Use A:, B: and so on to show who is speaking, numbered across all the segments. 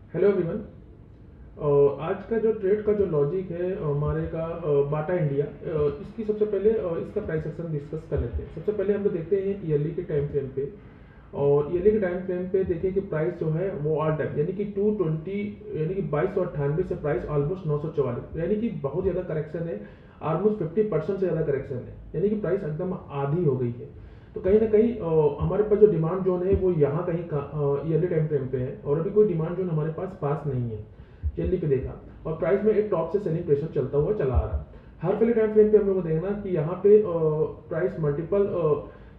A: Hello everyone. आज का जो ट्रेड का जो लॉजिक है हमारे का बाटा इंडिया, इसकी सबसे पहले इसका प्राइस एक्शन डिस्कस कर लेते हैं। सबसे पहले हम लोग देखते हैं ईयरली के टाइम फ्रेम पे। और ईयरली के टाइम फ्रेम पे देखिए कि प्राइस जो है वो ऑल टाइम यानी कि 220 यानी कि 2298 से प्राइस ऑलमोस्ट 944 यानी कि बहुत ज़्यादा करेक्शन है। ऑलमोस्ट 50% से ज़्यादा करेक्शन है यानी कि प्राइस एकदम आधी हो गई है। तो कहीं ना कहीं हमारे पास जो डिमांड जोन है वो यहाँ कहीं ईयरली टाइम फ्रेम पे है और अभी कोई डिमांड जोन हमारे पास नहीं है। ईयरली पे देखा और प्राइस में एक टॉप से सेलिंग प्रेशर चलता हुआ चला आ रहा है। हर पहले टाइम फ्रेम पे हम लोग को देखना कि यहाँ पे प्राइस मल्टीपल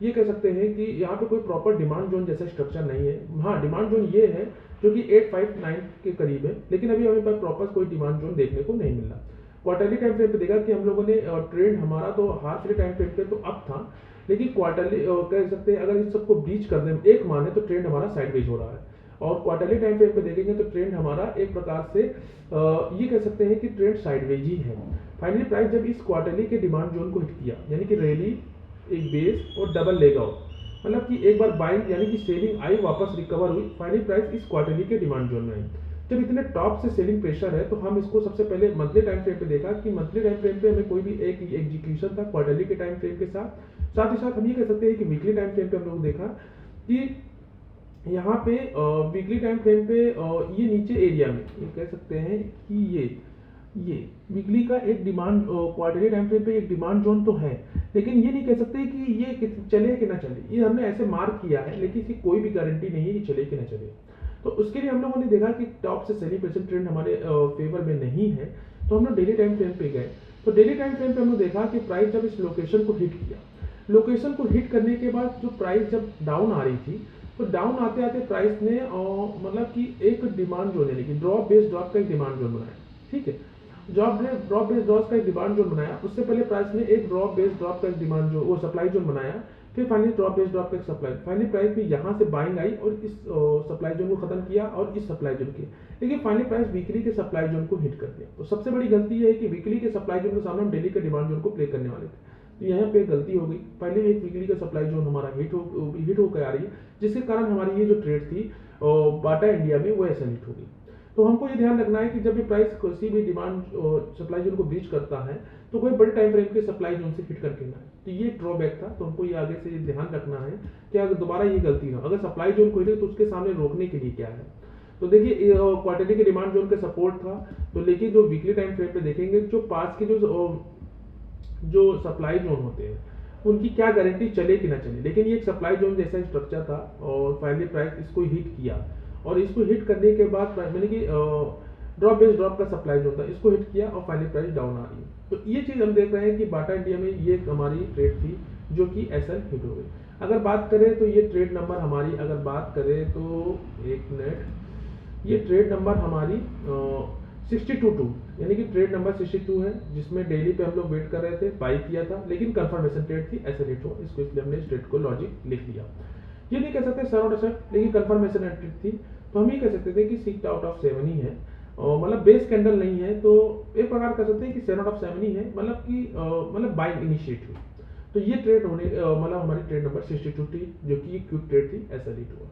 A: ये कह सकते हैं कि यहाँ पे कोई प्रॉपर डिमांड जोन जैसा स्ट्रक्चर नहीं है। हाँ, डिमांड जोन ये है जो कि 859 के करीब है, लेकिन अभी हमें पास प्रॉपर कोई डिमांड जोन देखने को नहीं मिल रहा। क्वार्टरली टाइम फ्रेम पे देखा कि हम लोगों ने ट्रेंड हमारा तो हाफ ईयरली टाइम फ्रेम पे तो अप था, लेकिन क्वार्टरली कह सकते हैं अगर इस सबको ब्रीच कर दें एक माने तो ट्रेंड हमारा साइडवेज हो रहा है। और क्वार्टरली टाइम फ्रेम पे देखेंगे तो ट्रेंड हमारा एक प्रकार से ये कह सकते हैं कि ट्रेंड साइडवेज ही है। फाइनली प्राइस जब इस क्वार्टरली के डिमांड जोन को हिट किया यानी कि रैली, एक बेस और डबल लेग आउट, मतलब कि एक बार बाइंग यानी कि सेलिंग आई, वापस रिकवर हुई, फाइनली प्राइस इस क्वार्टरली के डिमांड जोन में आई। जब इतने टॉप से सेलिंग प्रेशर है तो हम इसको सबसे पहले मंथली टाइम फ्रेम पे देखा कि मंथली टाइम फ्रेम पे हमें कोई भी एक एग्जीक्यूशन था क्वार्टरली के टाइम फ्रेम के साथ। साथ ही साथ हम ये कह सकते हैं कि वीकली टाइम फ्रेम पे हम लोग देखा कि यहाँ पे वीकली टाइम फ्रेम पे ये नीचे एरिया में ये कह सकते हैं कि ये वीकली का एक डिमांड, क्वार्टरली टाइम फ्रेम पे एक डिमांड जोन तो है, लेकिन ये नहीं कह सकते कि ये चले कि ना चले। ये हमने ऐसे मार्क किया है लेकिन इसकी कोई भी गारंटी नहीं है कि चले कि ना चले। तो उसके लिए हम लोगों ने देखा कि टॉप से सेलिंग प्रेशर ट्रेंड हमारे फेवर में नहीं है, तो हम लोग डेली टाइम फ्रेम पे गए। तो डेली टाइम फ्रेम पे हमने देखा कि प्राइस जब इस लोकेशन को हिट किया, लोकेशन को हिट करने के बाद जो प्राइस जब डाउन आ रही थी, तो डाउन आते आते प्राइस ने मतलब कि एक डिमांड जोन यानी कि ड्रॉप बेस्ड ड्रॉप का एक डिमांड जोन बनाया। ठीक है, ड्रॉप बेस्ड ड्रॉप का एक डिमांड जोन बनाया। उससे पहले प्राइस ने एक ड्रॉप बेस्ड ड्रॉप का एक डिमांड जो वो सप्लाई जोन बनाया। फिर फाइनली ड्रॉप बेस्ड ड्रॉप का एक सप्लाई, फाइनली प्राइस भी यहाँ से बाइंग आई और इस सप्लाई जोन को खत्म किया और इस सप्लाई जोन के, लेकिन फाइनली प्राइस वीकली के सप्लाई जोन को हिट कर दिया। तो सबसे बड़ी गलती ये है कि वीकली के सप्लाई जोन के सामने हम डेली के डिमांड जोन को प्ले करने वाले थे, तो यहाँ पे गलती हो गई। पहले एक वीकली का सप्लाई जोन हमारा हिट होकर आ रही है, जिसके कारण हमारी ये जो ट्रेड थी बाटा इंडिया में वो ऐसा हिट हो गई। तो हमको ये ध्यान रखना है कि जब भी प्राइस किसी भी डिमांड सप्लाई जोन को ब्रीच करता है तो कोई बड़े टाइम फ्रेम के सप्लाई जोन से हिट करके ना आए। तो ये ड्रॉबैक था, तो हमको ये आगे से ध्यान रखना है कि अगर दोबारा ये गलती ना, अगर सप्लाई जोन को हिटे तो उसके सामने रोकने के लिए क्या है। तो देखिए क्वार्टरली के डिमांड जोन का सपोर्ट था, तो लेकिन जो वीकली टाइम फ्रेम पे देखेंगे जो पास के जो सप्लाई जोन होते हैं उनकी क्या गारंटी चले कि ना चले, लेकिन ये एक सप्लाई जोन जैसा स्ट्रक्चर था और फाइनली प्राइस इसको हिट किया। और इसको हिट करने के बाद मैंने कि ड्रॉप बेस्ड ड्रॉप का सप्लाई जोन था, इसको हिट किया और फाइनली प्राइस डाउन आ रही है। तो ये चीज़ हम देख रहे हैं कि बाटा इंडिया में ये हमारी ट्रेड थी जो कि ऐसा हिट हो गई। अगर बात करें तो ये ट्रेड नंबर हमारी, अगर बात करें तो एक मिनट, ये ट्रेड नंबर हमारी 62 यानी कि ट्रेड नंबर 62 है, जिसमें डेली पे हम लोग वेट कर रहे थे, बाई किया था, लेकिन कंफर्मेशन ट्रेड थी, ऐसे रेट हुआ, इसको इसलिए हमने इस ट्रेड को लॉजिक लिख दिया। ये नहीं कह सकते सर और सर, लेकिन कंफर्मेशन ट्रेड थी, तो हम ये कह सकते थे कि 6 आउट ऑफ 7 ही है, और मतलब बेस कैंडल नहीं है, तो एक प्रकार कह सकते हैं कि 7 आउट ऑफ 7 ही है, मतलब कि मतलब बाइंग इनिशिएट हुई। तो ये ट्रेड होने मतलब हमारी ट्रेड नंबर 62 थी जो कि क्विक ट्रेड थी, ऐसा रीट हुआ।